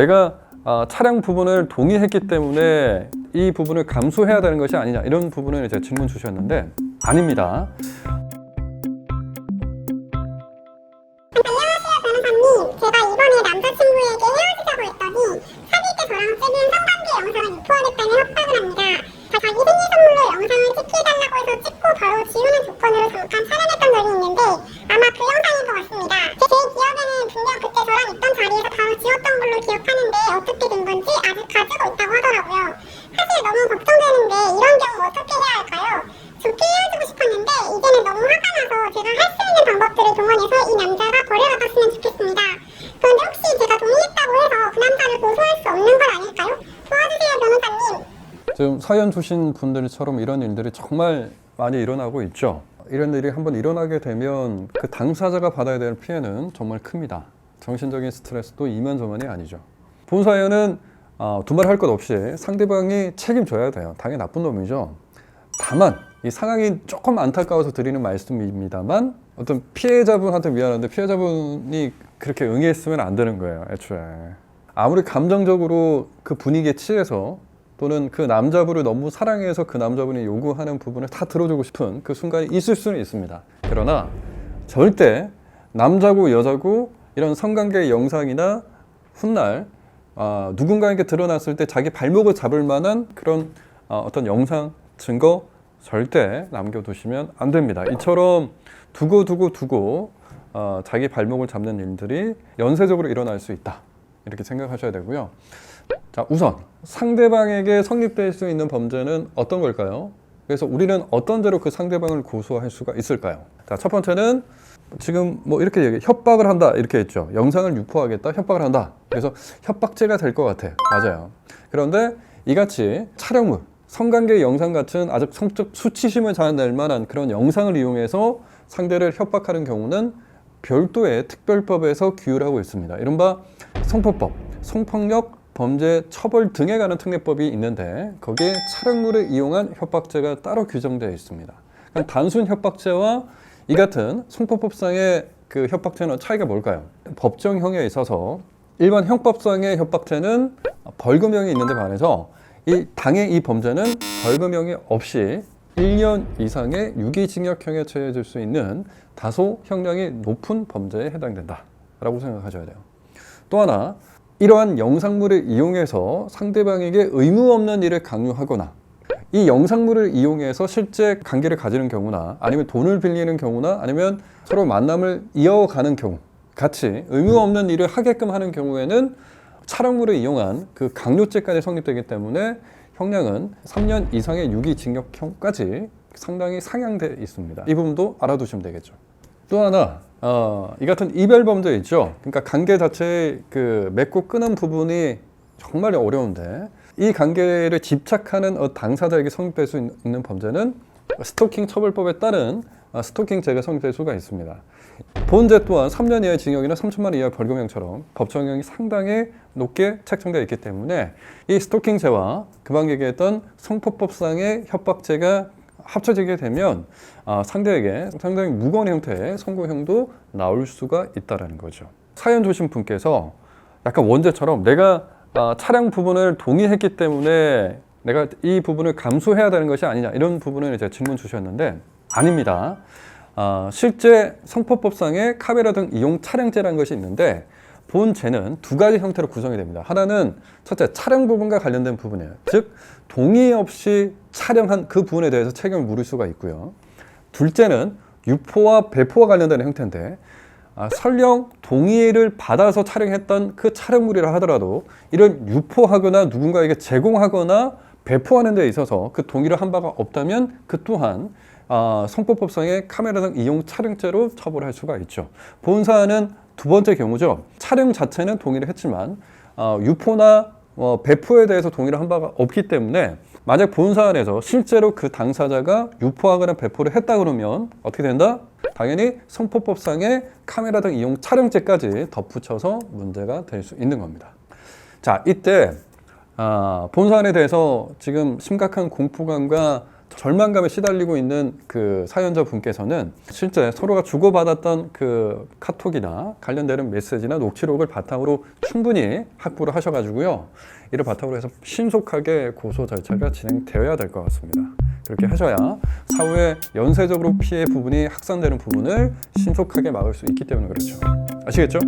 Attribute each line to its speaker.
Speaker 1: 내가 차량 부분을 동의했기 때문에 이 부분을 감수해야 되는 것이 아니냐, 이런 부분을 이제 질문 주셨는데 아닙니다.
Speaker 2: 안녕하세요, 변호사님. 제가 이번에 남자친구에게 헤어지자고 했더니 사귈 때 저랑 찍은 성관계 영상을 유포하겠다는 협박을 합니다. 자기 생일 선물로 영상을 찍혀달라고 해서 찍고 바로 지우는 조건으로 잠깐 촬영했던 적이 있는데 아마 그 영상인 것 같습니다. 제 기억에는 분명 그때 저랑 있던 자리에서 바로 지웠던 걸로 기억하는데 어떻게 된 건지 아직 가지고 있다고 하더라고요. 사실 너무 걱정되는데 이런 경우 어떻게 해야 할까요? 좋게 헤어지고 싶었는데 이제는 너무 화가 나서 제가 할 수 있는 방법들을 동원해서 이 남자가 버려받았으면 좋겠습니다. 그런데 혹시 제가 동의했다고 해서 그 남자를 고소할 수 없는 건 아닐까요? 도와주세요, 변호사님.
Speaker 1: 지금 사연 주신 분들처럼 이런 일들이 정말 많이 일어나고 있죠. 이런 일이 한번 일어나게 되면 그 당사자가 받아야 될 피해는 정말 큽니다. 정신적인 스트레스도 이만저만이 아니죠. 본 사연은 두말 할 것 없이 상대방이 책임져야 돼요. 당연히 나쁜 놈이죠. 다만 이 상황이 조금 안타까워서 드리는 말씀입니다만 어떤 피해자분한테 미안한데 피해자분이 그렇게 응했으면 안 되는 거예요. 애초에 아무리 감정적으로 그 분위기에 취해서 또는 그 남자분을 너무 사랑해서 그 남자분이 요구하는 부분을 다 들어주고 싶은 그 순간이 있을 수는 있습니다. 그러나 절대 남자고 여자고 이런 성관계 영상이나 훗날 누군가에게 드러났을 때 자기 발목을 잡을 만한 그런 어떤 영상, 증거 절대 남겨두시면 안 됩니다. 이처럼 두고 자기 발목을 잡는 일들이 연쇄적으로 일어날 수 있다, 이렇게 생각하셔야 되고요. 자, 우선 상대방에게 성립될 수 있는 범죄는 어떤 걸까요? 그래서 우리는 어떤 죄로 그 상대방을 고소할 수가 있을까요? 자, 첫 번째는 지금 뭐 이렇게 협박을 한다 이렇게 했죠. 영상을 유포하겠다, 협박을 한다. 그래서 협박죄가 될 것 같아. 맞아요. 그런데 이같이 촬영물, 성관계 영상 같은 아주 성적 수치심을 자아낼 만한 그런 영상을 이용해서 상대를 협박하는 경우는 별도의 특별법에서 규율하고 있습니다. 이른바 성폭법, 성폭력 범죄 처벌 등에 관한 특례법이 있는데 거기에 촬영물을 이용한 협박죄가 따로 규정되어 있습니다. 그러니까 단순 협박죄와 이 같은 성폭법상의 그 협박죄는 차이가 뭘까요? 법정형에 있어서 일반 형법상의 협박죄는 벌금형이 있는데 반해서 당의 이 범죄는 벌금형이 없이 1년 이상의 유기징역형에 처해질 수 있는 다소 형량이 높은 범죄에 해당된다라고 생각하셔야 돼요. 또 하나, 이러한 영상물을 이용해서 상대방에게 의무 없는 일을 강요하거나 이 영상물을 이용해서 실제 관계를 가지는 경우나 아니면 돈을 빌리는 경우나 아니면 서로 만남을 이어가는 경우 같이 의무 없는 일을 하게끔 하는 경우에는 촬영물을 이용한 그 강요죄까지 성립되기 때문에 형량은 3년 이상의 유기징역형까지 상당히 상향되어 있습니다. 이 부분도 알아두시면 되겠죠. 또 하나, 이 같은 이별 범죄 있죠. 그러니까 관계 자체의 그 맺고 끊은 부분이 정말 어려운데 이 관계를 집착하는 당사자에게 성립될 수 있는 범죄는 스토킹 처벌법에 따른 스토킹죄가 성립될 수가 있습니다. 본죄 또한 3년 이하의 징역이나 3천만 원 이하의 벌금형처럼 법정형이 상당히 높게 책정되어 있기 때문에 이 스토킹죄와 금방 얘기했던 성폭법상의 협박죄가 합쳐지게 되면 상대에게 상당히 무거운 형태의 선고형도 나올 수가 있다는 거죠. 사연 주신 분께서 약간 원죄처럼 내가 차량 부분을 동의했기 때문에 내가 이 부분을 감수해야 되는 것이 아니냐, 이런 부분을 이제 질문 주셨는데 아닙니다. 실제 성폭법상의 카메라 등 이용 촬영죄라는 것이 있는데 본 죄는 두 가지 형태로 구성이 됩니다. 하나는 첫째, 촬영 부분과 관련된 부분이에요. 즉 동의 없이 촬영한 그 부분에 대해서 책임을 물을 수가 있고요. 둘째는 유포와 배포와 관련된 형태인데 설령 동의를 받아서 촬영했던 그 촬영물이라 하더라도 이런 유포하거나 누군가에게 제공하거나 배포하는 데 있어서 그 동의를 한 바가 없다면 그 또한 성폭법상의 카메라 등 이용 촬영죄로 처벌할 수가 있죠. 본 사안은 두 번째 경우죠. 촬영 자체는 동의를 했지만 유포나 배포에 대해서 동의를 한 바가 없기 때문에 만약 본 사안에서 실제로 그 당사자가 유포하거나 배포를 했다 그러면 어떻게 된다? 당연히 성폭법상의 카메라 등 이용 촬영죄까지 덧붙여서 문제가 될 수 있는 겁니다. 자, 이때 본 사안에 대해서 지금 심각한 공포감과 절망감에 시달리고 있는 그 사연자 분께서는 실제 서로가 주고받았던 그 카톡이나 관련되는 메시지나 녹취록을 바탕으로 충분히 확보를 하셔가지고요. 이를 바탕으로 해서 신속하게 고소 절차가 진행되어야 될 것 같습니다. 그렇게 하셔야 사후에 연쇄적으로 피해 부분이 확산되는 부분을 신속하게 막을 수 있기 때문에 그렇죠. 아시겠죠?